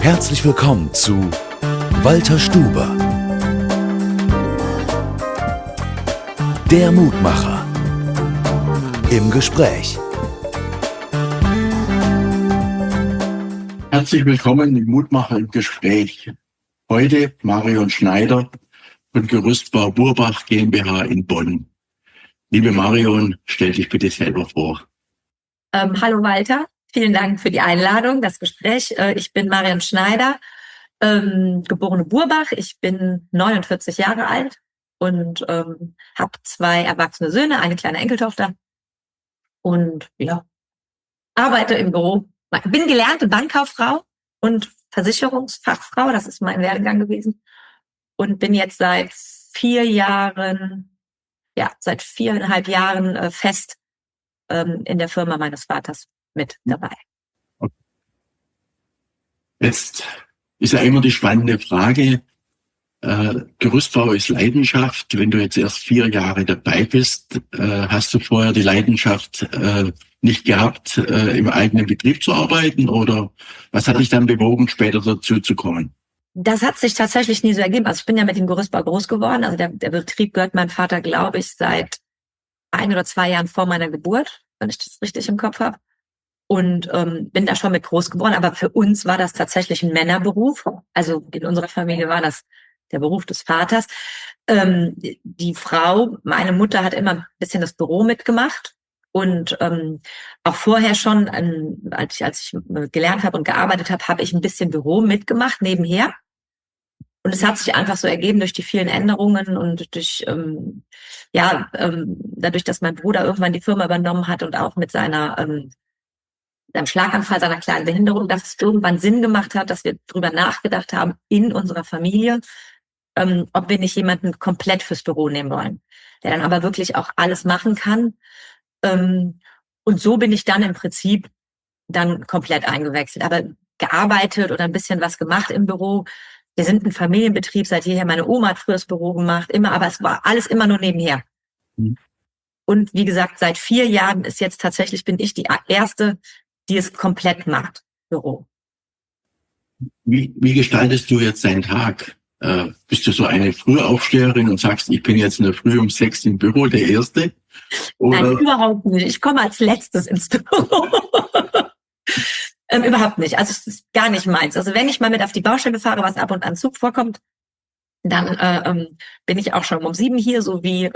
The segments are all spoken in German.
Herzlich willkommen zu Walter Stuber, der Mutmacher, im Gespräch. Herzlich willkommen im Mutmacher im Gespräch. Heute Marion Schneider von Gerüstbau Burbach GmbH in Bonn. Liebe Marion, stell dich bitte selber vor. Hallo Walter, vielen Dank für die Einladung, das Gespräch. Ich bin Marion Schneider, geborene Burbach. Ich bin 49 Jahre alt und habe 2 erwachsene Söhne, eine kleine Enkeltochter und ja, arbeite im Büro. Bin gelernte Bankkauffrau und Versicherungsfachfrau, das ist mein Werdegang gewesen, und bin jetzt seit 4,5 Jahren fest in der Firma meines Vaters mit dabei. Jetzt ist ja immer die spannende Frage, Gerüstbau ist Leidenschaft. Wenn du jetzt erst 4 Jahre dabei bist, hast du vorher die Leidenschaft nicht gehabt, im eigenen Betrieb zu arbeiten? Oder was hat dich dann bewogen, später dazu zu kommen? Das hat sich tatsächlich nie so ergeben. Also ich bin ja mit dem Gerüstbau groß geworden. Also der Betrieb gehört meinem Vater, glaube ich, seit 1 oder 2 Jahren vor meiner Geburt, wenn ich das richtig im Kopf habe. Und bin da schon mit groß geworden. Aber für uns war das tatsächlich ein Männerberuf. Also in unserer Familie war das der Beruf des Vaters. Die Frau, meine Mutter, hat immer ein bisschen das Büro mitgemacht. Und auch vorher schon, als ich gelernt habe und gearbeitet habe, habe ich ein bisschen Büro mitgemacht nebenher. Und es hat sich einfach so ergeben durch die vielen Änderungen und durch dadurch, dass mein Bruder irgendwann die Firma übernommen hat und auch mit seinem Schlaganfall, seiner kleinen Behinderung, dass es irgendwann Sinn gemacht hat, dass wir drüber nachgedacht haben in unserer Familie, ob wir nicht jemanden komplett fürs Büro nehmen wollen, der dann aber wirklich auch alles machen kann. Und so bin ich dann im Prinzip dann komplett eingewechselt. Aber gearbeitet oder ein bisschen was gemacht im Büro. Wir sind ein Familienbetrieb seit jeher. Meine Oma hat früher das Büro gemacht, immer, aber es war alles immer nur nebenher. Mhm. Und wie gesagt, seit 4 Jahren bin ich die Erste, die es komplett macht, Büro. Wie gestaltest du jetzt deinen Tag? Bist du so eine Frühaufsteherin und sagst, ich bin jetzt in der Früh um 6 im Büro, der Erste? Oder? Nein, überhaupt nicht. Ich komme als Letztes ins Büro. Überhaupt nicht. Also es ist gar nicht meins. Also wenn ich mal mit auf die Baustelle fahre, was ab und an Zug vorkommt, dann bin ich auch schon um 7 hier, so wie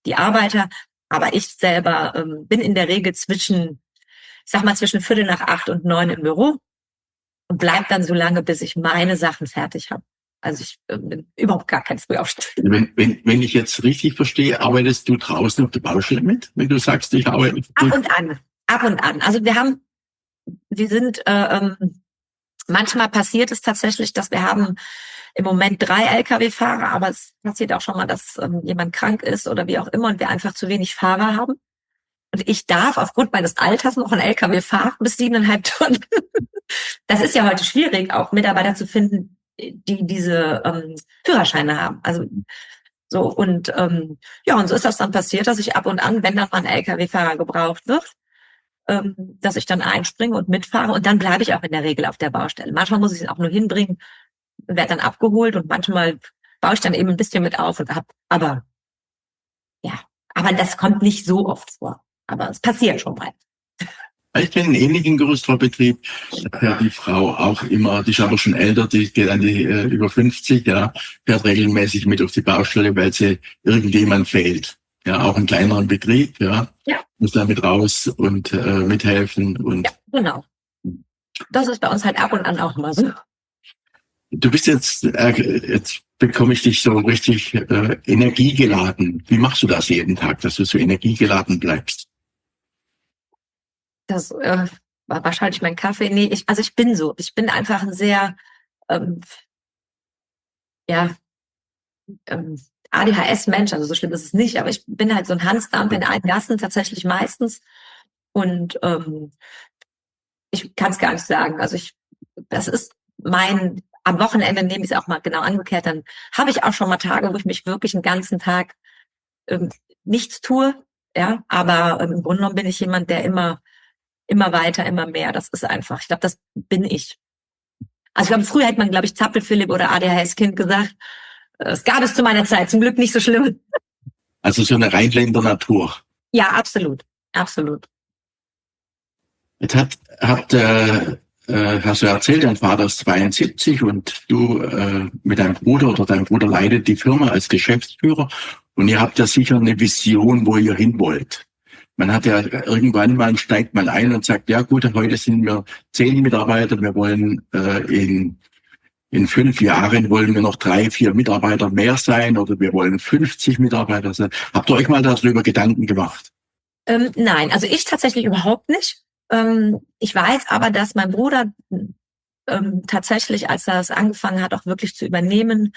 die Arbeiter. Aber ich selber bin in der Regel zwischen 7:45 und 9 im Büro und bleib dann so lange, bis ich meine Sachen fertig habe. Also ich bin überhaupt gar kein Frühaufsteher. Wenn ich jetzt richtig verstehe, arbeitest du draußen auf der Baustelle mit, wenn du sagst, ich arbeite? Ab und an. Also manchmal passiert es tatsächlich, dass wir haben im Moment 3 Lkw-Fahrer, aber es passiert auch schon mal, dass jemand krank ist oder wie auch immer und wir einfach zu wenig Fahrer haben. Und ich darf aufgrund meines Alters noch einen LKW fahren bis 7,5 Tonnen. Das ist ja heute schwierig, auch Mitarbeiter zu finden, die diese Führerscheine haben. Also so und und so ist das dann passiert, dass ich ab und an, wenn dann mal ein LKW-Fahrer gebraucht wird, dass ich dann einspringe und mitfahre und dann bleibe ich auch in der Regel auf der Baustelle. Manchmal muss ich es auch nur hinbringen, werde dann abgeholt und manchmal baue ich dann eben ein bisschen mit auf und ab. Aber das kommt nicht so oft vor. Aber es passiert schon mal. Ich kenne einen ähnlichen Gerüstbaubetrieb. Da fährt die Frau auch immer, die ist aber schon älter, die geht an die über 50, ja, fährt regelmäßig mit auf die Baustelle, weil sie irgendjemand fehlt. Ja, auch einen kleineren Betrieb, ja. Muss da mit raus und mithelfen. Und ja, genau. Das ist bei uns halt ab und an auch mal so. Du bist jetzt bekomme ich dich so richtig energiegeladen. Wie machst du das jeden Tag, dass du so energiegeladen bleibst? Das war wahrscheinlich mein Kaffee. Nee, ich bin so. Ich bin einfach ein sehr ADHS-Mensch, also so schlimm ist es nicht, aber ich bin halt so ein Hansdampf in allen Gassen tatsächlich meistens. Und ich kann es gar nicht sagen. Also das ist am Wochenende nehme ich es auch mal genau angekehrt, dann habe ich auch schon mal Tage, wo ich mich wirklich den ganzen Tag nichts tue, ja, aber im Grunde genommen bin ich jemand, der immer weiter, immer mehr, das ist einfach, ich glaube, das bin ich. Also ich glaube, früher hätte man, glaube ich, Zappel-Philipp oder ADHS-Kind gesagt. Es gab es zu meiner Zeit, zum Glück nicht so schlimm. Also so eine Rheinländer Natur. Ja, absolut, absolut. Jetzt hast du erzählt, dein Vater ist 72 und du mit deinem Bruder oder dein Bruder leitet die Firma als Geschäftsführer und ihr habt ja sicher eine Vision, wo ihr hin wollt. Man hat ja irgendwann mal, steigt man ein und sagt, ja gut, heute sind wir 10 Mitarbeiter, wir wollen in 5 Jahren wollen wir noch 3, 4 Mitarbeiter mehr sein oder wir wollen 50 Mitarbeiter sein. Habt ihr euch mal darüber Gedanken gemacht? Nein, also ich tatsächlich überhaupt nicht. Ich weiß aber, dass mein Bruder tatsächlich, als er es angefangen hat, auch wirklich zu übernehmen,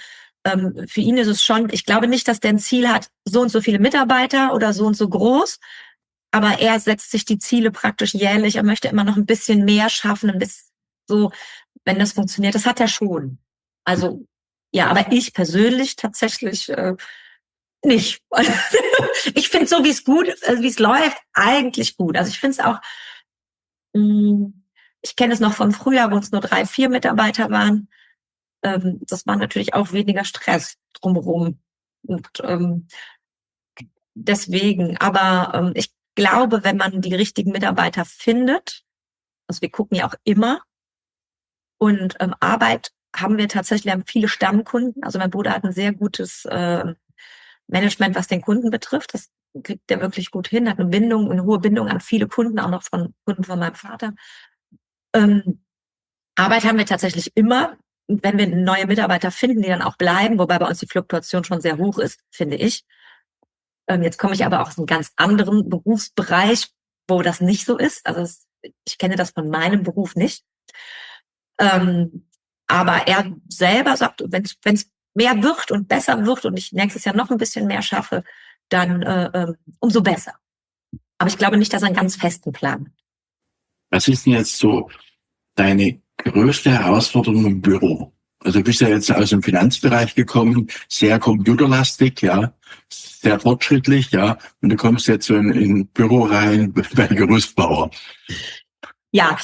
für ihn ist es schon, ich glaube nicht, dass der ein Ziel hat, so und so viele Mitarbeiter oder so und so groß, aber er setzt sich die Ziele praktisch jährlich. Er möchte immer noch ein bisschen mehr schaffen, ein bisschen so, wenn das funktioniert. Das hat er schon. Also ja, aber ich persönlich tatsächlich nicht. Ich finde so, wie es gut, wie es läuft, eigentlich gut. Also ich finde es auch, ich kenne es noch von früher, wo es nur 3, 4 Mitarbeiter waren. Das war natürlich auch weniger Stress drumherum. Und deswegen, aber ich glaube, wenn man die richtigen Mitarbeiter findet, also wir gucken ja auch immer, und Arbeit haben wir tatsächlich, haben viele Stammkunden. Also mein Bruder hat ein sehr gutes Management, was den Kunden betrifft. Das kriegt der wirklich gut hin, hat eine Bindung, eine hohe Bindung an viele Kunden, auch noch von Kunden von meinem Vater. Arbeit haben wir tatsächlich immer. Und wenn wir neue Mitarbeiter finden, die dann auch bleiben, wobei bei uns die Fluktuation schon sehr hoch ist, finde ich. Jetzt komme ich aber auch aus einem ganz anderen Berufsbereich, wo das nicht so ist. Also ich kenne das von meinem Beruf nicht. Aber er selber sagt, wenn es mehr wird und besser wird und ich nächstes Jahr noch ein bisschen mehr schaffe, dann umso besser. Aber ich glaube nicht, dass er einen ganz festen Plan hat. Was ist denn jetzt so deine größte Herausforderung im Büro? Also du bist ja jetzt aus dem Finanzbereich gekommen, sehr computerlastig, ja, sehr fortschrittlich, ja, und du kommst jetzt so in ein Büro rein bei Gerüstbauer. Ja,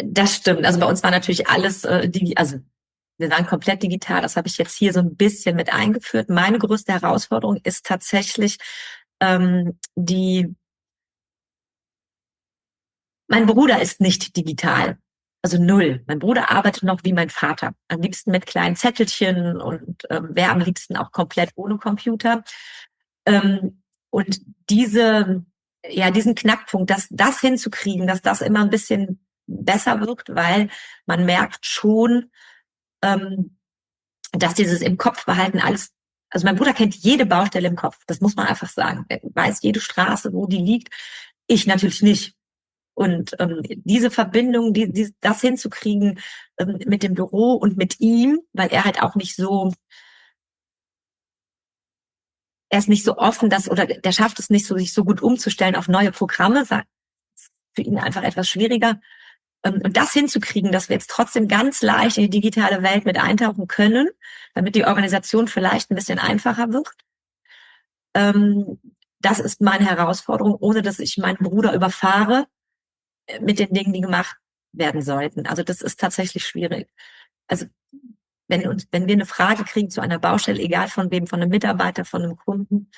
das stimmt. Also bei uns war natürlich alles, also wir waren komplett digital. Das habe ich jetzt hier so ein bisschen mit eingeführt. Meine größte Herausforderung ist tatsächlich mein Bruder ist nicht digital. Also 0. Mein Bruder arbeitet noch wie mein Vater. Am liebsten mit kleinen Zettelchen und wäre am liebsten auch komplett ohne Computer. Und diesen Knackpunkt, das hinzukriegen, dass das immer ein bisschen besser wirkt, weil man merkt schon, dass dieses im Kopf behalten alles, also mein Bruder kennt jede Baustelle im Kopf, das muss man einfach sagen. Er weiß jede Straße, wo die liegt. Ich natürlich nicht. Und diese Verbindung, das hinzukriegen mit dem Büro und mit ihm, weil er halt auch nicht so, er ist nicht so offen, der schafft es nicht so, sich so gut umzustellen auf neue Programme, ist für ihn einfach etwas schwieriger. Und das hinzukriegen, dass wir jetzt trotzdem ganz leicht in die digitale Welt mit eintauchen können, damit die Organisation vielleicht ein bisschen einfacher wird. Das ist meine Herausforderung, ohne dass ich meinen Bruder überfahre mit den Dingen, die gemacht werden sollten. Also das ist tatsächlich schwierig. Also wenn wir eine Frage kriegen zu einer Baustelle, egal von wem, von einem Mitarbeiter, von einem Kunden,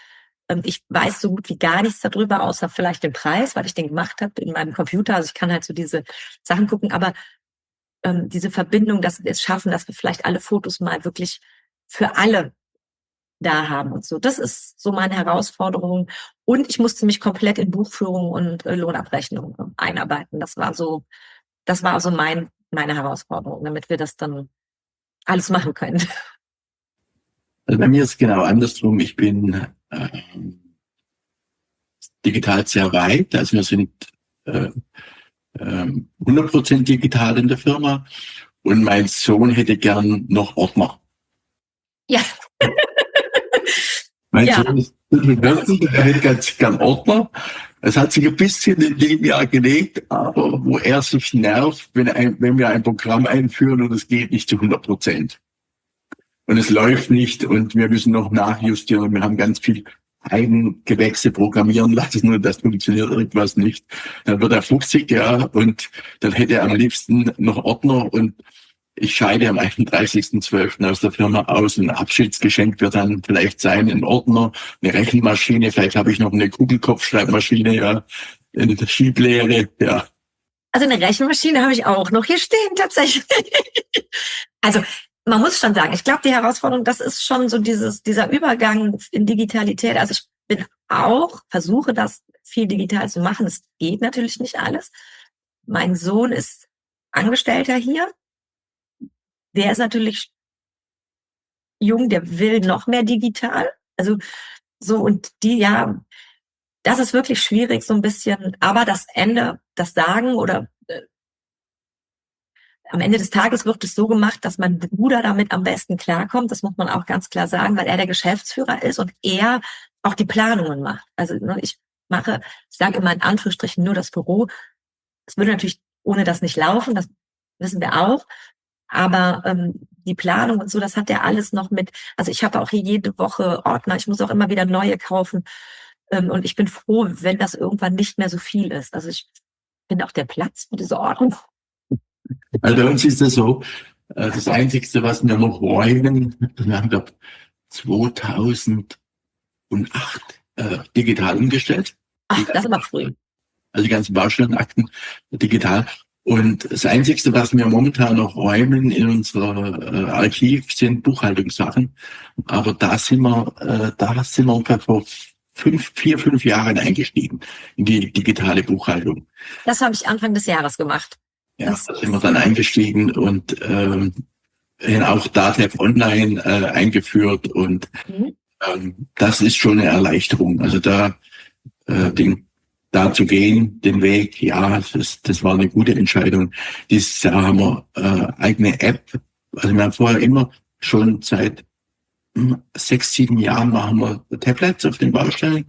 ich weiß so gut wie gar nichts darüber, außer vielleicht den Preis, weil ich den gemacht habe in meinem Computer. Also ich kann halt so diese Sachen gucken, aber diese Verbindung, dass wir es schaffen, dass wir vielleicht alle Fotos mal wirklich für alle da haben und so. Das ist so meine Herausforderung. Und ich musste mich komplett in Buchführung und Lohnabrechnung einarbeiten. Das war so meine Herausforderung, damit wir das dann alles machen können. Also bei mir ist es genau andersrum. Ich bin digital sehr weit. Also wir sind 100% digital in der Firma. Und mein Sohn hätte gern noch Ordner. Ja. Mein Sohn ist wirklich, er hätte ganz gern Ordner. Es hat sich ein bisschen in dem Jahr gelegt, aber wo er sich nervt, wenn wir ein Programm einführen und es geht nicht zu 100%. Und es läuft nicht und wir müssen noch nachjustieren und wir haben ganz viel Eigengewächse programmieren lassen und das funktioniert irgendwas nicht. Dann wird er fuchsig, ja, und dann hätte er am liebsten noch Ordner und ich scheide am 31.12. aus der Firma aus. Ein Abschiedsgeschenk wird dann vielleicht sein, ein Ordner, eine Rechenmaschine, vielleicht habe ich noch eine Kugelkopfschreibmaschine, ja, eine Schieblehre, ja. Also eine Rechenmaschine habe ich auch noch hier stehen, tatsächlich. Also man muss schon sagen, ich glaube, die Herausforderung, das ist schon so dieser Übergang in Digitalität. Also ich bin auch, versuche das viel digital zu machen. Es geht natürlich nicht alles. Mein Sohn ist Angestellter hier. Der ist natürlich jung, der will noch mehr digital. Also so, und ja, das ist wirklich schwierig, so ein bisschen, aber das Sagen oder am Ende des Tages wird es so gemacht, dass mein Bruder damit am besten klarkommt. Das muss man auch ganz klar sagen, weil er der Geschäftsführer ist und er auch die Planungen macht. Also ich sage immer in Anführungsstrichen nur das Büro. Es würde natürlich ohne das nicht laufen, das wissen wir auch. Aber die Planung und so, das hat er alles noch mit. Also ich habe auch hier jede Woche Ordner. Ich muss auch immer wieder neue kaufen. Und ich bin froh, wenn das irgendwann nicht mehr so viel ist. Also ich finde auch der Platz für diese Ordnung. Also bei uns ist das so, das Einzige, was wir noch räumen, wir haben, glaube 2008 digital umgestellt. Ach, das ist aber früh. Also die ganzen Baustellenakten digital. Und das Einzige, was wir momentan noch räumen in unserer Archiv, sind Buchhaltungssachen. Aber da sind wir ungefähr vor 5 Jahren eingestiegen in die digitale Buchhaltung. Das habe ich Anfang des Jahres gemacht. Ja, da sind wir dann eingestiegen und auch DATEV Online eingeführt und das ist schon eine Erleichterung. Also da zu gehen, den Weg, ja, das war eine gute Entscheidung. Dieses Jahr haben wir eigene App. Also wir haben vorher immer schon seit 6, 7 Jahren machen wir Tablets auf den Baustellen.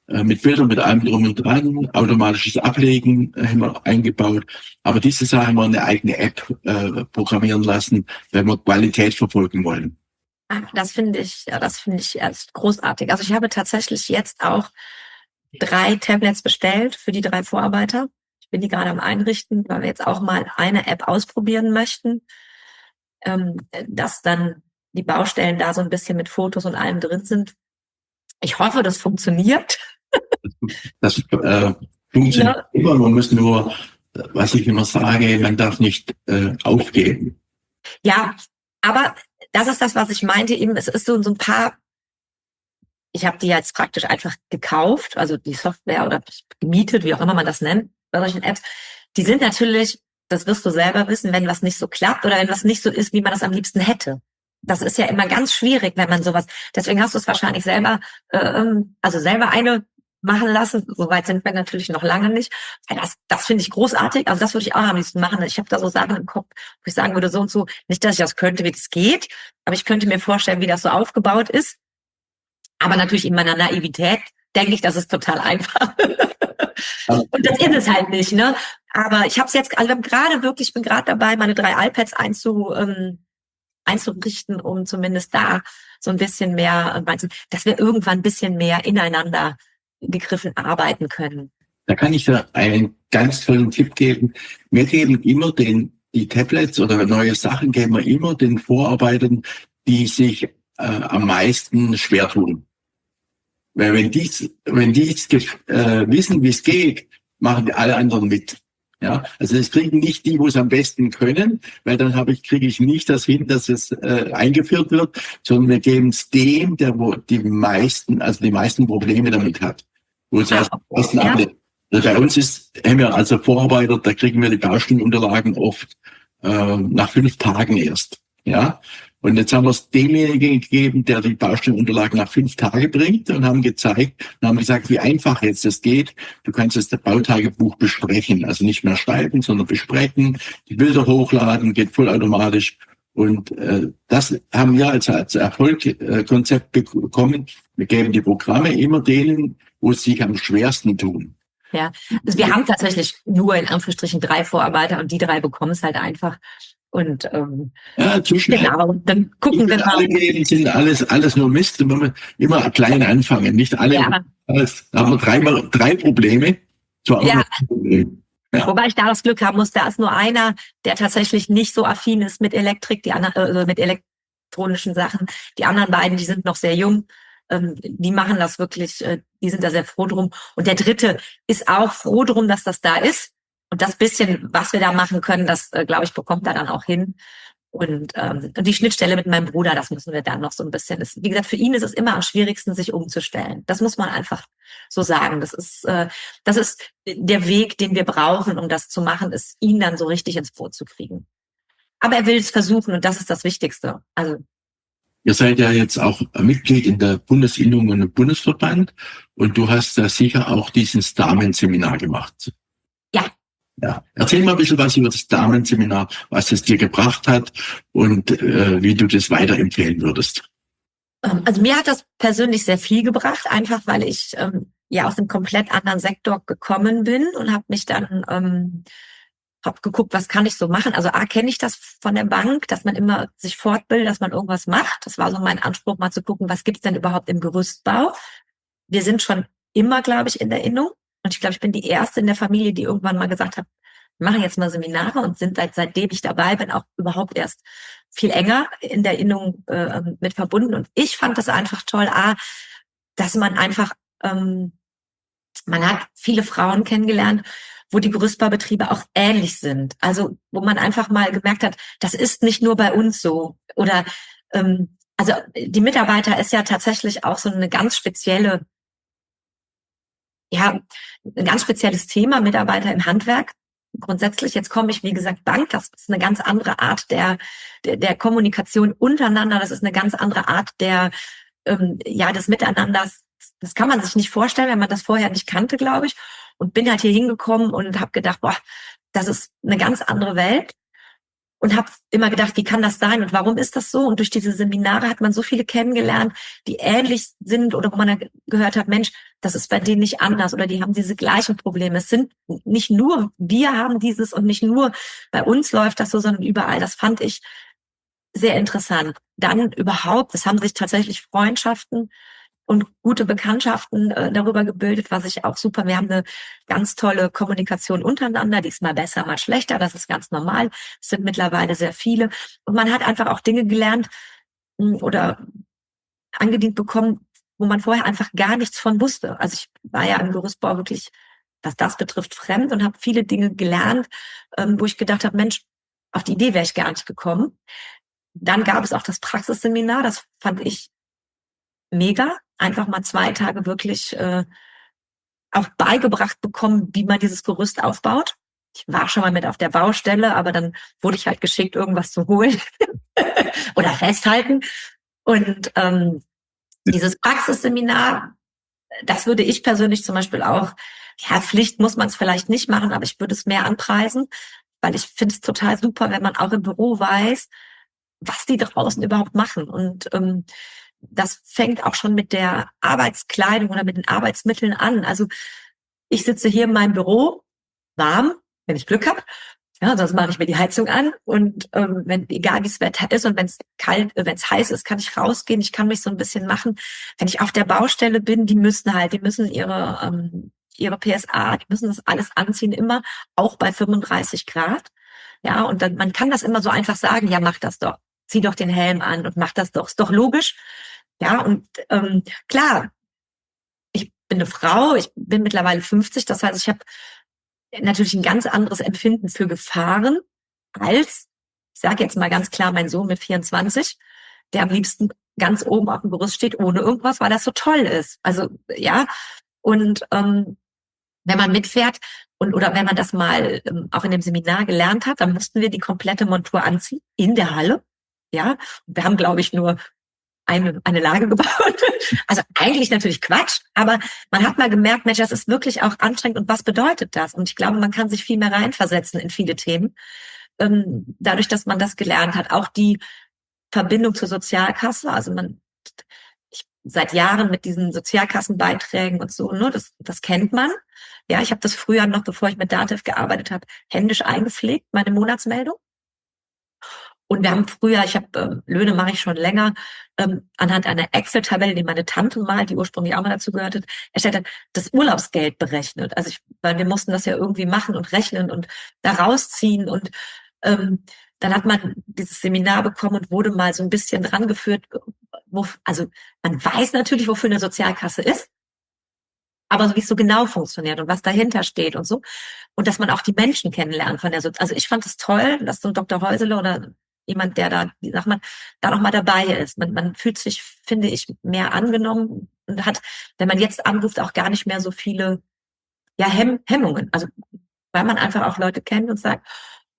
Mit Bildern, mit allem drum und dran, automatisches Ablegen haben wir eingebaut. Aber dieses Jahr haben wir eine eigene App programmieren lassen, wenn wir Qualität verfolgen wollen. Das finde ich erst großartig. Also ich habe tatsächlich jetzt auch 3 Tablets bestellt für die 3 Vorarbeiter. Ich bin die gerade am Einrichten, weil wir jetzt auch mal eine App ausprobieren möchten, dass dann die Baustellen da so ein bisschen mit Fotos und allem drin sind. Ich hoffe, das funktioniert. Das funktioniert immer. Man muss nur, was ich immer sage, man darf nicht aufgeben. Ja, aber das ist das, was ich meinte. Eben, es ist so ein paar. Ich habe die jetzt praktisch einfach gekauft, also die Software oder gemietet, wie auch immer man das nennt, bei solchen Apps. Die sind natürlich, das wirst du selber wissen, wenn was nicht so klappt oder wenn was nicht so ist, wie man das am liebsten hätte. Das ist ja immer ganz schwierig, wenn man sowas. Deswegen hast du es wahrscheinlich selber, selber eine machen lassen. Soweit sind wir natürlich noch lange nicht. Das finde ich großartig. Also das würde ich auch am liebsten machen. Ich habe da so Sachen im Kopf, wo ich sagen würde, so und so. Nicht, dass ich das könnte, wie das geht, aber ich könnte mir vorstellen, wie das so aufgebaut ist. Aber natürlich in meiner Naivität denke ich, das ist total einfach. Und das ist es halt nicht, ne? Aber ich habe es jetzt, also ich bin gerade dabei, meine 3 iPads einzurichten, um zumindest da so ein bisschen mehr, dass wir irgendwann ein bisschen mehr ineinander gegriffen arbeiten können. Da kann ich dir einen ganz tollen Tipp geben. Wir geben immer die Tablets oder neue Sachen geben wir immer den Vorarbeitern, die sich am meisten schwer tun. Weil wenn die wissen, wie es geht, machen die alle anderen mit. Ja, also es kriegen nicht die, wo es am besten können, weil dann kriege ich nicht das hin, dass es eingeführt wird, sondern wir geben es dem, der die meisten Probleme damit hat. Wo es erst also bei uns haben wir also Vorarbeiter, da kriegen wir die Baustellenunterlagen oft nach 5 Tagen erst. Ja. Und jetzt haben wir es demjenigen gegeben, der die Baustellenunterlagen nach 5 Tagen bringt und haben gesagt, wie einfach jetzt das geht. Du kannst jetzt das Bautagebuch besprechen, also nicht mehr schreiben, sondern besprechen, die Bilder hochladen, geht vollautomatisch. Und das haben wir als Erfolgskonzept bekommen. Wir geben die Programme immer denen, wo es sich am schwersten tun. Ja, also wir haben tatsächlich nur in Anführungsstrichen 3 Vorarbeiter und die 3 bekommen es halt einfach. Und zu schnell. Genau, dann gucken wir mal. Alle sind alles nur Mist. Und man immer klein anfangen, nicht alle. Ja. Da haben wir 3 Probleme. Ja. Ja. Wobei ich da das Glück haben muss, da ist nur einer, der tatsächlich nicht so affin ist mit Elektrik, die anderen, mit elektronischen Sachen. Die anderen beiden, die sind noch sehr jung. Die machen das wirklich, die sind da sehr froh drum. Und der dritte ist auch froh drum, dass das da ist. Und das bisschen, was wir da machen können, das, glaube ich, bekommt er dann auch hin. Und die Schnittstelle mit meinem Bruder, das müssen wir dann noch so ein bisschen. Wie gesagt, für ihn ist es immer am schwierigsten, sich umzustellen. Das muss man einfach so sagen. Das ist der Weg, den wir brauchen, um das zu machen, ist, ihn dann so richtig ins Boot zu kriegen. Aber er will es versuchen und das ist das Wichtigste. Also Ihr seid ja jetzt auch Mitglied in der Bundesinnung und im Bundesverband und du hast da sicher auch dieses Damenseminar gemacht. ja. Ja. Erzähl mal ein bisschen was über das Damenseminar, was es dir gebracht hat und wie du das weiterempfehlen würdest. Also mir hat das persönlich sehr viel gebracht, einfach weil ich ja aus einem komplett anderen Sektor gekommen bin und habe mich dann hab geguckt, was kann ich so machen. Also kenne ich das von der Bank, dass man immer sich fortbildet, dass man irgendwas macht. Das war so mein Anspruch, mal zu gucken, was gibt's denn überhaupt im Gerüstbau. Wir sind schon immer, glaube ich, in der Innung. Und ich glaube, ich bin die erste in der Familie, die irgendwann mal gesagt hat, wir machen jetzt mal Seminare und sind seitdem ich dabei bin, auch überhaupt erst viel enger in der Innung mit verbunden. Und ich fand das einfach toll, dass man einfach, man hat viele Frauen kennengelernt, wo die Gerüstbaubetriebe auch ähnlich sind. Also wo man einfach mal gemerkt hat, das ist nicht nur bei uns so. Oder also die Mitarbeiter ist ja tatsächlich auch so eine ganz spezielle, ja, ein ganz spezielles Thema, Mitarbeiter im Handwerk. Grundsätzlich, jetzt komme ich, wie gesagt, Bank, das ist eine ganz andere Art der Kommunikation untereinander, das ist eine ganz andere Art des Miteinanders. Das kann man sich nicht vorstellen, wenn man das vorher nicht kannte, glaube ich. Und bin halt hier hingekommen und habe gedacht, boah, das ist eine ganz andere Welt. Und habe immer gedacht, wie kann das sein und warum ist das so? Und durch diese Seminare hat man so viele kennengelernt, die ähnlich sind oder wo man dann gehört hat, Mensch, das ist bei denen nicht anders oder die haben diese gleichen Probleme. Es sind nicht nur wir haben dieses und nicht nur bei uns läuft das so, sondern überall. Das fand ich sehr interessant. Dann überhaupt, es haben sich tatsächlich Freundschaften und gute Bekanntschaften darüber gebildet, was ich auch super. Wir haben eine ganz tolle Kommunikation untereinander, die ist mal besser, mal schlechter, das ist ganz normal. Es sind mittlerweile sehr viele. Und man hat einfach auch Dinge gelernt oder angedient bekommen, wo man vorher einfach gar nichts von wusste. Also ich war ja im Gerüstbau wirklich, was das betrifft, fremd und habe viele Dinge gelernt, wo ich gedacht habe, Mensch, auf die Idee wäre ich gar nicht gekommen. Dann gab es auch das Praxisseminar, das fand ich mega. Einfach mal 2 Tage wirklich auch beigebracht bekommen, wie man dieses Gerüst aufbaut. Ich war schon mal mit auf der Baustelle, aber dann wurde ich halt geschickt, irgendwas zu holen oder festhalten. Und dieses Praxisseminar, das würde ich persönlich zum Beispiel auch, ja, Pflicht muss man es vielleicht nicht machen, aber ich würde es mehr anpreisen, weil ich finde es total super, wenn man auch im Büro weiß, was die draußen überhaupt machen. Und das fängt auch schon mit der Arbeitskleidung oder mit den Arbeitsmitteln an. Also ich sitze hier in meinem Büro, warm, wenn ich Glück habe. Ja, sonst mache ich mir die Heizung an und egal wie das Wetter ist und wenn es kalt, wenn es heiß ist, kann ich rausgehen. Ich kann mich so ein bisschen machen. Wenn ich auf der Baustelle bin, die müssen ihre PSA, die müssen das alles anziehen, immer auch bei 35 Grad. Ja, und dann man kann das immer so einfach sagen, ja, mach das doch, zieh doch den Helm an und mach das doch, ist doch logisch. Ja, und klar, ich bin eine Frau, ich bin mittlerweile 50, das heißt, ich habe natürlich ein ganz anderes Empfinden für Gefahren als, ich sage jetzt mal ganz klar, mein Sohn mit 24, der am liebsten ganz oben auf dem Gerüst steht, ohne irgendwas, weil das so toll ist. Also ja, und wenn man mitfährt oder wenn man das mal auch in dem Seminar gelernt hat, dann mussten wir die komplette Montur anziehen in der Halle. Ja, wir haben, glaube ich, nur eine Lage gebaut. Also eigentlich natürlich Quatsch, aber man hat mal gemerkt, Mensch, das ist wirklich auch anstrengend und was bedeutet das? Und ich glaube, man kann sich viel mehr reinversetzen in viele Themen, dadurch, dass man das gelernt hat. Auch die Verbindung zur Sozialkasse, also seit Jahren mit diesen Sozialkassenbeiträgen und so, ne, das kennt man. Ja, ich habe das früher noch, bevor ich mit Datev gearbeitet habe, händisch eingepflegt, meine Monatsmeldung. Und wir haben früher, Löhne mache ich schon länger, anhand einer Excel-Tabelle, die meine Tante mal, die ursprünglich auch mal dazu gehört hat, erstellt hat, das Urlaubsgeld berechnet. Weil wir mussten das ja irgendwie machen und rechnen und da rausziehen und dann hat man dieses Seminar bekommen und wurde mal so ein bisschen dran geführt, also man weiß natürlich, wofür eine Sozialkasse ist, aber so wie es so genau funktioniert und was dahinter steht und so. Und dass man auch die Menschen kennenlernt also ich fand es toll, dass so ein Dr. Häusele oder jemand, der da, wie sagt man, da noch mal dabei ist. Man fühlt sich, finde ich, mehr angenommen und hat, wenn man jetzt anruft, auch gar nicht mehr so viele, ja, Hemmungen. Also, weil man einfach auch Leute kennt und sagt,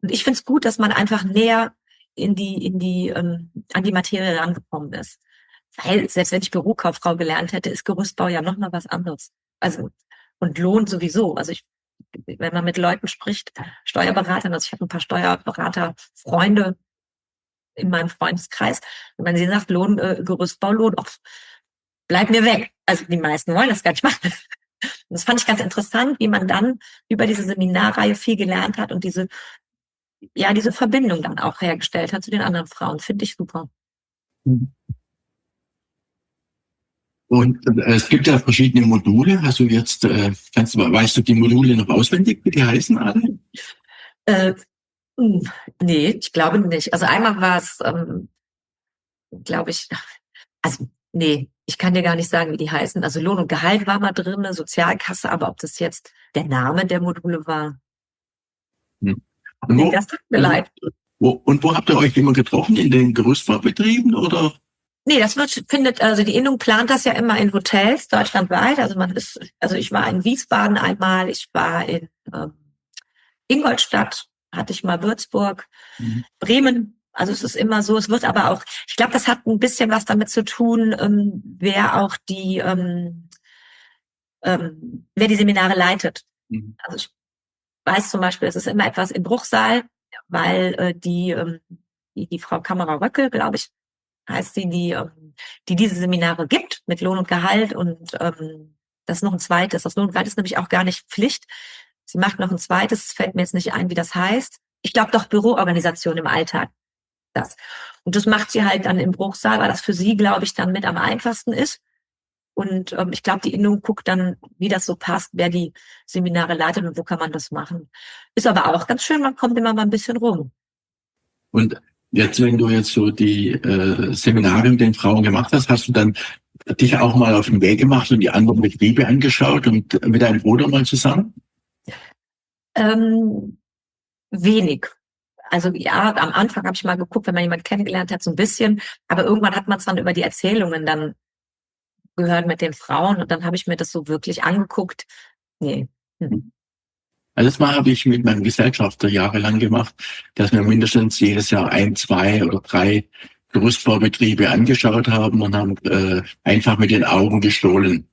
und ich finde es gut, dass man einfach näher an die Materie rangekommen ist. Weil, selbst wenn ich Bürokauffrau gelernt hätte, ist Gerüstbau ja noch mal was anderes. Also, und Lohn sowieso. Also wenn man mit Leuten spricht, Steuerberatern, also ich habe ein paar Steuerberater-Freunde in meinem Freundeskreis, und wenn sie sagt, Lohn, Gerüstbau, Lohn, bleib mir weg. Also die meisten wollen das gar nicht machen. Und das fand ich ganz interessant, wie man dann über diese Seminarreihe viel gelernt hat und diese Verbindung dann auch hergestellt hat zu den anderen Frauen. Finde ich super. Und es gibt ja verschiedene Module. Hast du jetzt, weißt du die Module noch auswendig, wie die heißen alle? Nee, ich glaube nicht. Also einmal war es, glaube ich, nee, ich kann dir gar nicht sagen, wie die heißen. Also Lohn und Gehalt war mal drin, Sozialkasse, aber ob das jetzt der Name der Module war, nee, das tut mir leid. Und wo habt ihr euch immer getroffen? In den Gerüstbaubetrieben oder? Nee, also die Innung plant das ja immer in Hotels deutschlandweit. Also ich war in Wiesbaden einmal, ich war in Ingolstadt, hatte ich mal Würzburg, Bremen. Also es ist immer so, es wird aber auch, ich glaube, das hat ein bisschen was damit zu tun, wer auch wer die Seminare leitet. Also ich weiß zum Beispiel, es ist immer etwas im Bruchsal, weil die Frau Kammerer-Röckel, glaube ich, heißt sie, die diese Seminare gibt mit Lohn und Gehalt und das ist noch ein zweites. Das Lohn und Gehalt ist nämlich auch gar nicht Pflicht. Sie macht noch ein zweites, es fällt mir jetzt nicht ein, wie das heißt. Ich glaube doch Büroorganisation im Alltag. Das. Und das macht sie halt dann im Bruchsal, weil das für sie, glaube ich, dann mit am einfachsten ist. Und ich glaube, die Innung guckt dann, wie das so passt, wer die Seminare leitet und wo kann man das machen. Ist aber auch ganz schön, man kommt immer mal ein bisschen rum. Und jetzt, wenn du jetzt so die Seminare mit den Frauen gemacht hast, hast du dann dich auch mal auf den Weg gemacht und die anderen Betriebe angeschaut und mit deinem Bruder mal zusammen? Wenig. Also ja, am Anfang habe ich mal geguckt, wenn man jemanden kennengelernt hat, so ein bisschen. Aber irgendwann hat man es dann über die Erzählungen dann gehört mit den Frauen und dann habe ich mir das so wirklich angeguckt. Nee. Also das mal habe ich mit meinem Gesellschafter jahrelang gemacht, dass wir mindestens jedes Jahr 1, 2 oder 3 Gerüstbaubetriebe angeschaut haben und haben einfach mit den Augen gestohlen.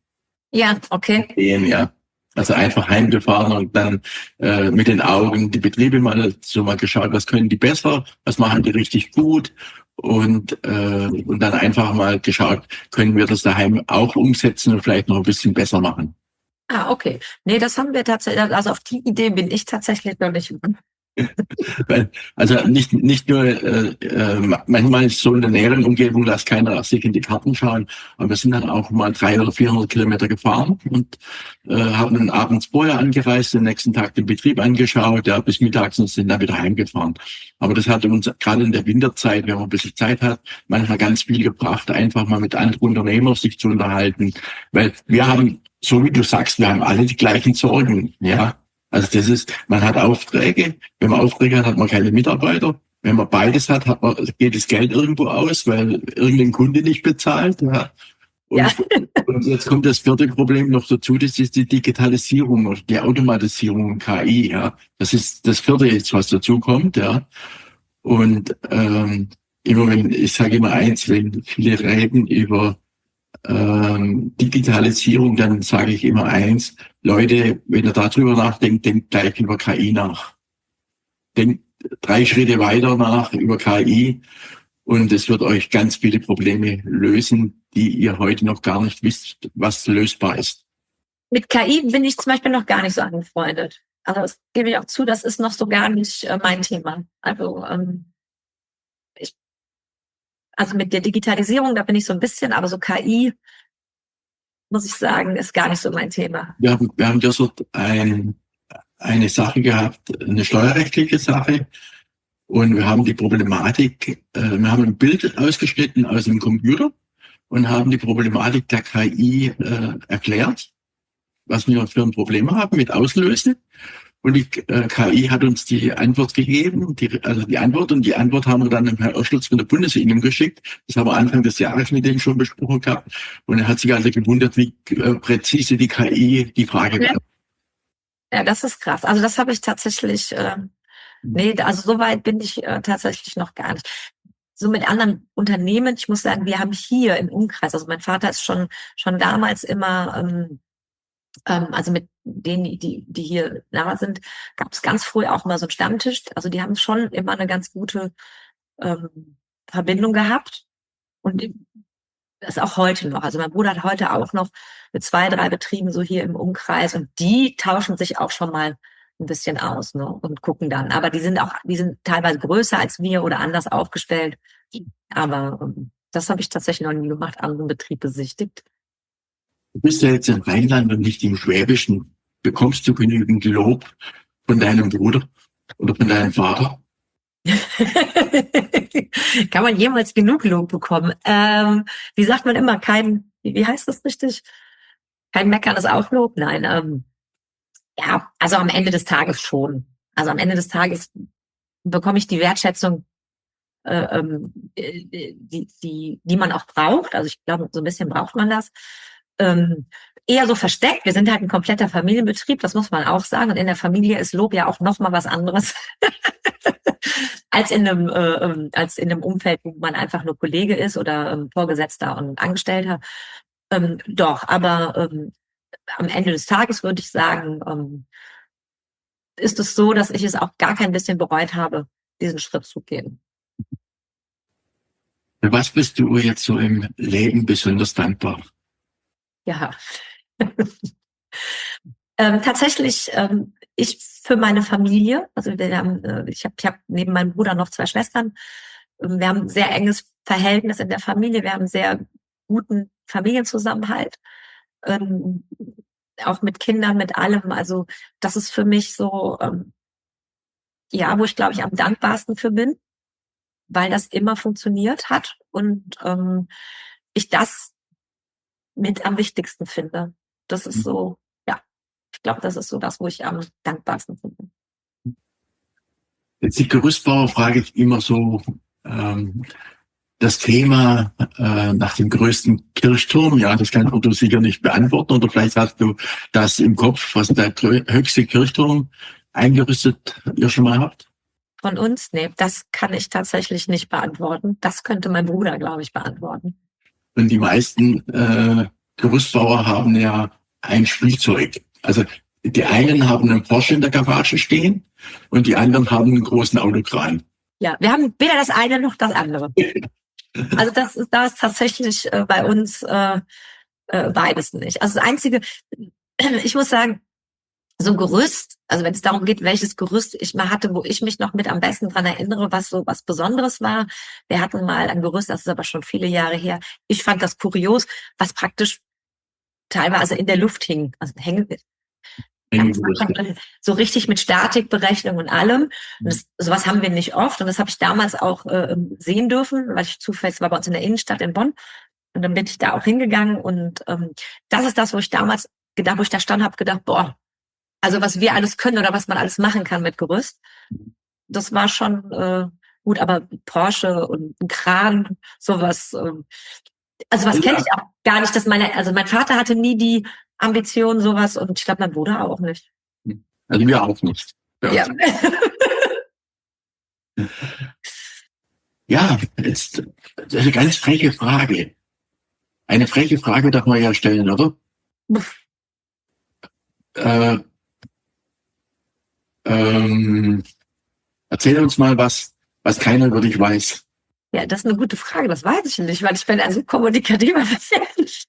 Ja, okay. Ja. Also einfach heimgefahren und dann mit den Augen die Betriebe mal geschaut, was können die besser, was machen die richtig gut und dann einfach mal geschaut, können wir das daheim auch umsetzen und vielleicht noch ein bisschen besser machen. Ah, okay. Nee, das haben wir tatsächlich, also auf die Idee bin ich tatsächlich noch nicht. Also nicht nur, manchmal ist so in der näheren Umgebung, dass keiner sich in die Karten schauen, aber wir sind dann auch mal 300 oder 400 Kilometer gefahren und haben dann abends vorher angereist, den nächsten Tag den Betrieb angeschaut, ja, bis mittags und sind dann wieder heimgefahren. Aber das hat uns gerade in der Winterzeit, wenn man ein bisschen Zeit hat, manchmal ganz viel gebracht, einfach mal mit anderen Unternehmern sich zu unterhalten, weil wir haben, so wie du sagst, wir haben alle die gleichen Sorgen, ja. Also das ist, man hat Aufträge. Wenn man Aufträge hat, hat man keine Mitarbeiter. Wenn man beides hat, geht das Geld irgendwo aus, weil irgendein Kunde nicht bezahlt. Ja. Und jetzt kommt das vierte Problem noch dazu, das ist die Digitalisierung oder die Automatisierung, KI. Ja. Das ist das vierte jetzt, was dazu kommt. Ja. Und ich sage immer eins, wenn viele reden über Digitalisierung, dann sage ich immer eins, Leute, wenn ihr darüber nachdenkt, denkt gleich über KI nach. Denkt 3 Schritte weiter nach über KI und es wird euch ganz viele Probleme lösen, die ihr heute noch gar nicht wisst, was lösbar ist. Mit KI bin ich zum Beispiel noch gar nicht so angefreundet. Also das gebe ich auch zu, das ist noch so gar nicht mein Thema. Also Also mit der Digitalisierung, da bin ich so ein bisschen, aber so KI, muss ich sagen, ist gar nicht so mein Thema. Wir haben ja so eine Sache gehabt, eine steuerrechtliche Sache. Und wir haben die Problematik, wir haben ein Bild ausgeschnitten aus dem Computer und haben die Problematik der KI erklärt, was wir für ein Problem haben mit Auslösen. Und die KI hat uns die Antwort gegeben, die Antwort haben wir dann dem Herrn Oschlitz von der Bundesregierung geschickt. Das haben wir Anfang des Jahres mit dem schon besprochen gehabt. Und er hat sich also gewundert, wie präzise die KI die Frage beantwortet. Ja, das ist krass. Also das habe ich tatsächlich, nee, also so weit bin ich tatsächlich noch gar nicht. So mit anderen Unternehmen, ich muss sagen, wir haben hier im Umkreis, also mein Vater ist schon damals immer, also mit denen, die hier nahe sind, gab es ganz früh auch mal so einen Stammtisch. Also die haben schon immer eine ganz gute Verbindung gehabt. Und das ist auch heute noch. Also mein Bruder hat heute auch noch mit 2, 3 Betrieben so hier im Umkreis und die tauschen sich auch schon mal ein bisschen aus, ne, und gucken dann. Aber die sind teilweise größer als wir oder anders aufgestellt. Aber das habe ich tatsächlich noch nie gemacht, anderen Betrieb besichtigt. Du bist ja jetzt im Rheinland und nicht im Schwäbischen. Bekommst du genügend Lob von deinem Bruder oder von deinem Vater? Kann man jemals genug Lob bekommen? Wie sagt man immer, wie heißt das richtig? Kein Meckern ist auch Lob? Nein, ja, also am Ende des Tages schon. Also am Ende des Tages bekomme ich die Wertschätzung, die man auch braucht. Also ich glaube, so ein bisschen braucht man das. Eher so versteckt. Wir sind halt ein kompletter Familienbetrieb, das muss man auch sagen. Und in der Familie ist Lob ja auch noch mal was anderes als in einem Umfeld, wo man einfach nur Kollege ist oder Vorgesetzter und Angestellter. Doch, aber am Ende des Tages würde ich sagen, ist es so, dass ich es auch gar kein bisschen bereut habe, diesen Schritt zu gehen. Für was bist du jetzt so im Leben besonders dankbar? Ja. Tatsächlich, ich für meine Familie, also ich hab neben meinem Bruder noch 2 Schwestern. Wir haben ein sehr enges Verhältnis in der Familie. Wir haben einen sehr guten Familienzusammenhalt, auch mit Kindern, mit allem. Also das ist für mich so, ja, wo ich glaube ich am dankbarsten für bin, weil das immer funktioniert hat und ich das mit am wichtigsten finde. Das ist so, ja, ich glaube, das ist so das, wo ich am dankbarsten finde. Jetzt die Gerüstbauer frage ich immer so, das Thema nach dem größten Kirchturm, ja, das kannst du sicher nicht beantworten oder vielleicht hast du das im Kopf, was der höchste Kirchturm eingerüstet ihr schon mal habt? Von uns? Nee, das kann ich tatsächlich nicht beantworten. Das könnte mein Bruder, glaube ich, beantworten. Und die meisten Gerüstbauer haben ja ein Spielzeug. Also die einen haben einen Porsche in der Garage stehen und die anderen haben einen großen Autokran. Ja, wir haben weder das eine noch das andere. Also da ist tatsächlich bei uns beides nicht. Also das Einzige, ich muss sagen, so ein Gerüst, also wenn es darum geht, welches Gerüst ich mal hatte, wo ich mich noch mit am besten dran erinnere, was so was Besonderes war. Wir hatten mal ein Gerüst, das ist aber schon viele Jahre her. Ich fand das kurios, was praktisch teilweise in der Luft hing. Also so richtig mit Statikberechnung und allem. Und sowas haben wir nicht oft. Und das habe ich damals auch sehen dürfen, weil ich zufällig war bei uns in der Innenstadt in Bonn. Und dann bin ich da auch hingegangen. Und das ist das, wo ich damals wo ich da stand, habe gedacht, boah, also was wir alles können oder was man alles machen kann mit Gerüst. Das war schon gut, aber Porsche und ein Kran, sowas. Also was kenne ich auch gar nicht, dass mein Vater hatte nie die Ambition, sowas, und ich glaube, mein Bruder auch nicht. Also wir auch nicht. Ja. Ja, jetzt das ist eine ganz freche Frage. Eine freche Frage darf man ja stellen, oder? Erzähl uns mal was keiner über dich weiß. Ja, das ist eine gute Frage, das weiß ich nicht, weil ich bin ein so kommunikativer Mensch,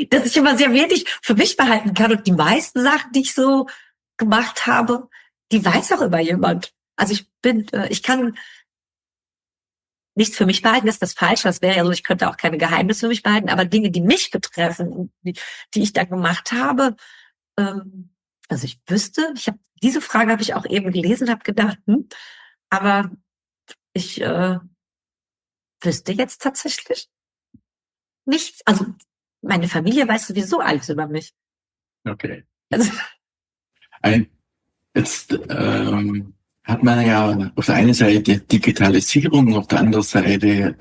dass ich immer sehr wenig für mich behalten kann. Und die meisten Sachen, die ich so gemacht habe, die weiß auch immer jemand. Also ich kann nichts für mich behalten, ist das falsch. Das wäre ja so, ich könnte auch keine Geheimnisse für mich behalten, aber Dinge, die mich betreffen, und die ich da gemacht habe, also ich wüsste, diese Frage habe ich auch eben gelesen, habe gedacht, aber ich wüsste jetzt tatsächlich nichts. Also meine Familie weiß sowieso alles über mich. Okay. Also, Jetzt hat man ja auf der einen Seite Digitalisierung, auf der anderen Seite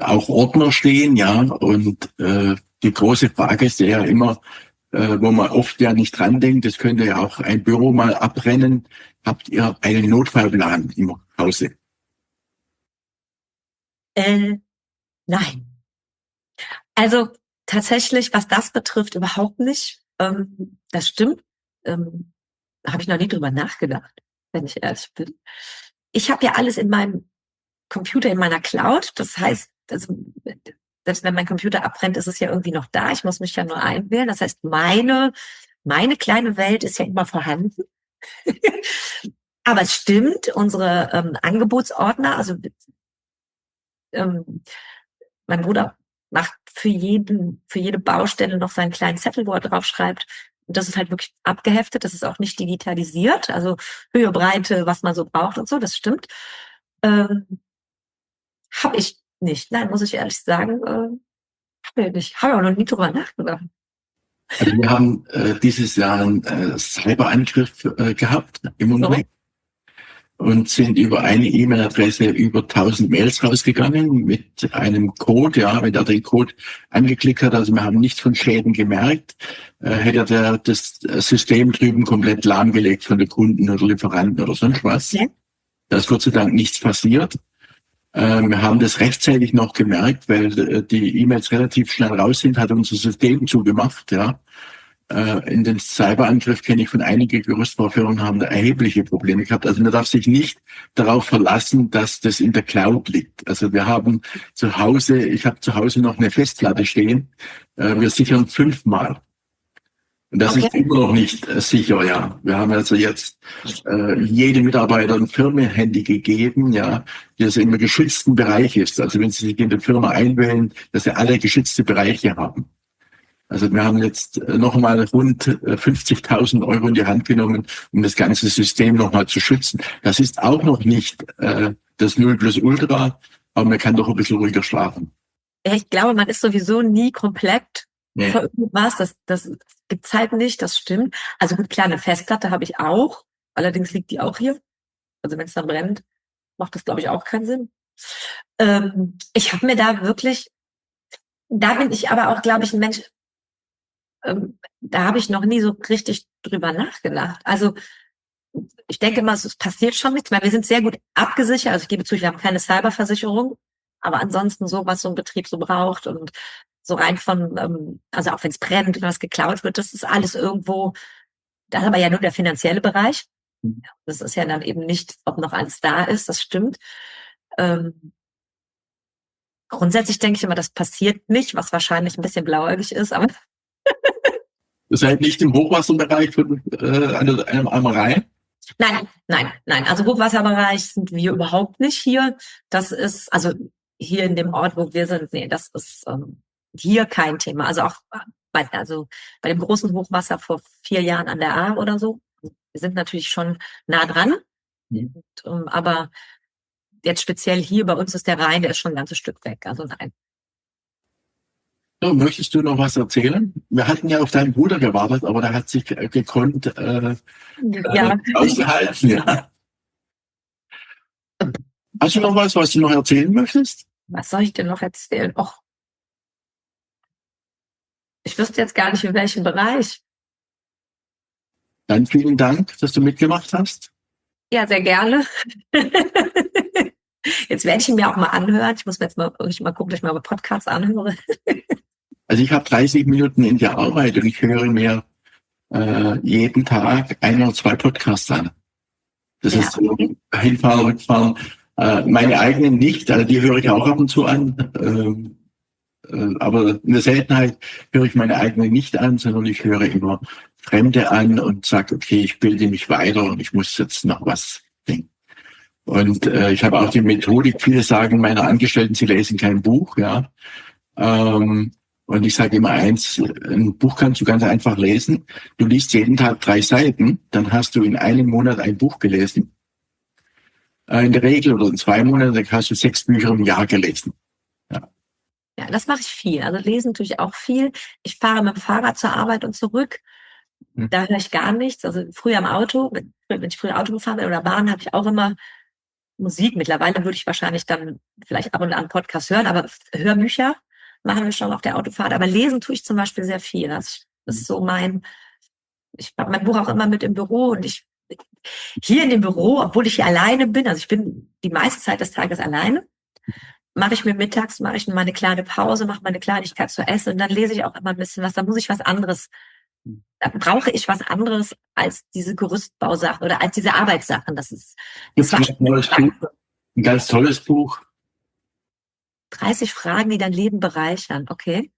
auch Ordner stehen, ja, und die große Frage ist ja immer, wo man oft ja nicht dran denkt, das könnte ja auch ein Büro mal abbrennen. Habt ihr einen Notfallplan im Hause? nein. Also tatsächlich, was das betrifft, überhaupt nicht. Das stimmt. Habe ich noch nie drüber nachgedacht, wenn ich ehrlich bin. Ich habe ja alles in meinem Computer, in meiner Cloud. Das heißt, also, selbst wenn mein Computer abbrennt, ist es ja irgendwie noch da. Ich muss mich ja nur einwählen. Das heißt, meine kleine Welt ist ja immer vorhanden. Aber es stimmt, unsere Angebotsordner, also mein Bruder macht für jede Baustelle noch seinen kleinen Zettel, wo er draufschreibt. Und das ist halt wirklich abgeheftet. Das ist auch nicht digitalisiert. Also Höhe, Breite, was man so braucht und so. Das stimmt. Habe ich nicht. Nein, muss ich ehrlich sagen, habe ich nicht. Habe auch noch nie drüber nachgedacht. Also wir haben dieses Jahr einen Cyberangriff gehabt im Unternehmen und sind über eine E-Mail-Adresse über 1000 Mails rausgegangen mit einem Code. Ja, wenn er den Code angeklickt hat, also wir haben nichts von Schäden gemerkt, hätte er das System drüben komplett lahmgelegt von den Kunden oder Lieferanten oder sonst was. Ja. Da ist Gott sei Dank nichts passiert. Wir haben das rechtzeitig noch gemerkt, weil die E-Mails relativ schnell raus sind, hat unser System zugemacht. Ja. In den Cyberangriff kenne ich von einigen Gerüstbaufirmen, haben da erhebliche Probleme gehabt. Also man darf sich nicht darauf verlassen, dass das in der Cloud liegt. Also wir haben zu Hause, ich habe zu Hause noch eine Festplatte stehen. Wir sichern 5-mal. Und das ist immer noch nicht sicher, ja. Wir haben also jetzt jedem Mitarbeiter ein Firmenhandy gegeben, ja, das im geschützten Bereich ist. Also wenn Sie sich in der Firma einwählen, dass Sie alle geschützte Bereiche haben. Also wir haben jetzt nochmal rund 50.000 Euro in die Hand genommen, um das ganze System nochmal zu schützen. Das ist auch noch nicht das 0+Ultra, aber man kann doch ein bisschen ruhiger schlafen. Ja, ich glaube, man ist sowieso nie komplett vor irgendwas. Das gibt's halt nicht, das stimmt. Also gut, klar, eine Festplatte habe ich auch. Allerdings liegt die auch hier. Also wenn es dann brennt, macht das, glaube ich, auch keinen Sinn. Ich habe mir da wirklich, da bin ich aber auch, glaube ich, ein Mensch, da habe ich noch nie so richtig drüber nachgedacht. Also ich denke mal, es passiert schon nichts, weil wir sind sehr gut abgesichert. Also ich gebe zu, wir haben keine Cyberversicherung, aber ansonsten so, was so ein Betrieb so braucht und so rein von, also auch wenn es brennt, wenn was geklaut wird, das ist alles irgendwo, das ist aber ja nur der finanzielle Bereich. Das ist ja dann eben nicht, ob noch alles da ist, das stimmt. Grundsätzlich denke ich immer, das passiert nicht, was wahrscheinlich ein bisschen blauäugig ist, aber Ihr seid nicht im Hochwasserbereich von einem Rhein? Nein. Also Hochwasserbereich sind wir überhaupt nicht hier. Das ist, also hier in dem Ort, wo wir sind, nee, das ist hier kein Thema. Also auch bei dem großen Hochwasser vor 4 Jahren an der Ahr oder so. Wir sind natürlich schon nah dran. Und, aber jetzt speziell hier bei uns ist der Rhein, der ist schon ein ganzes Stück weg. Also nein. So, möchtest du noch was erzählen? Wir hatten ja auf deinen Bruder gewartet, aber der hat sich gekonnt ausgehalten. Ja. Hast du noch was du noch erzählen möchtest? Was soll ich denn noch erzählen? Och, ich wüsste jetzt gar nicht, in welchem Bereich. Dann vielen Dank, dass du mitgemacht hast. Ja, sehr gerne. Jetzt werde ich ihn mir auch mal anhören. Ich muss mir jetzt mal gucken, dass ich mal Podcasts anhöre. Also ich habe 30 Minuten in der Arbeit und ich höre mir jeden Tag 1 oder 2 Podcasts an. Das ist so Hinfahren, Rückfahren. Meine eigenen nicht, also die höre ich auch ab und zu an. Aber in der Seltenheit höre ich meine eigenen nicht an, sondern ich höre immer Fremde an und sage, okay, ich bilde mich weiter und ich muss jetzt noch was denken. Und ich habe auch die Methodik, viele sagen meiner Angestellten, sie lesen kein Buch, ja. Und ich sage immer eins, ein Buch kannst du ganz einfach lesen. Du liest jeden Tag 3 Seiten, dann hast du in einem Monat ein Buch gelesen. In der Regel oder in 2 Monaten hast du 6 Bücher im Jahr gelesen. Ja, das mache ich viel. Also lesen tue ich auch viel. Ich fahre mit dem Fahrrad zur Arbeit und zurück. Da höre ich gar nichts. Also früher im Auto, wenn ich früher Auto gefahren bin oder Bahn, habe ich auch immer Musik. Mittlerweile würde ich wahrscheinlich dann vielleicht ab und an einen Podcast hören, aber Hörbücher machen wir schon auf der Autofahrt. Aber lesen tue ich zum Beispiel sehr viel. Das ist so ich habe mein Buch auch immer mit im Büro und hier in dem Büro, obwohl ich hier alleine bin, also ich bin die meiste Zeit des Tages alleine, mache ich mal eine kleine Pause, mache mal eine Kleinigkeit zu essen und dann lese ich auch immer ein bisschen was. Da muss ich was anderes, da brauche ich was anderes als diese Gerüstbausachen oder als diese Arbeitssachen. Das ist Ein ganz tolles Buch. 30 Fragen, die dein Leben bereichern. Okay.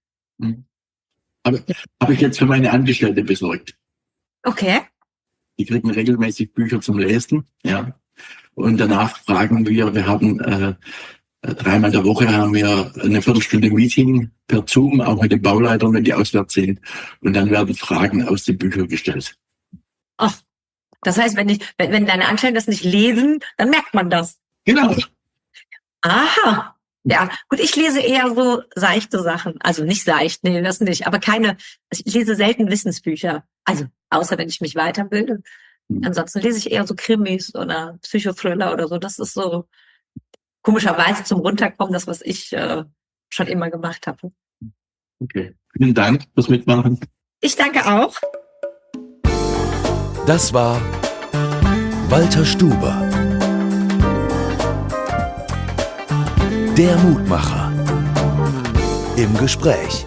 Aber habe ich jetzt für meine Angestellte besorgt. Okay. Die kriegen regelmäßig Bücher zum Lesen, ja. Und danach fragen wir haben 3-mal in der Woche haben wir eine Viertelstunde Meeting per Zoom, auch mit den Bauleitern, wenn die auswärts sind. Und dann werden Fragen aus den Büchern gestellt. Ach, das heißt, wenn deine Angestellten das nicht lesen, dann merkt man das. Genau. Aha. Ja, gut, ich lese eher so seichte Sachen. Also nicht seicht, nee, das nicht. Aber ich lese selten Wissensbücher. Also, außer wenn ich mich weiterbilde. Ansonsten lese ich eher so Krimis oder Psychothriller oder so. Das ist so komischerweise zum Runterkommen, das, was ich schon immer gemacht habe. Okay. Vielen Dank fürs Mitmachen. Ich danke auch. Das war Walter Stuber, der Mutmacher, im Gespräch.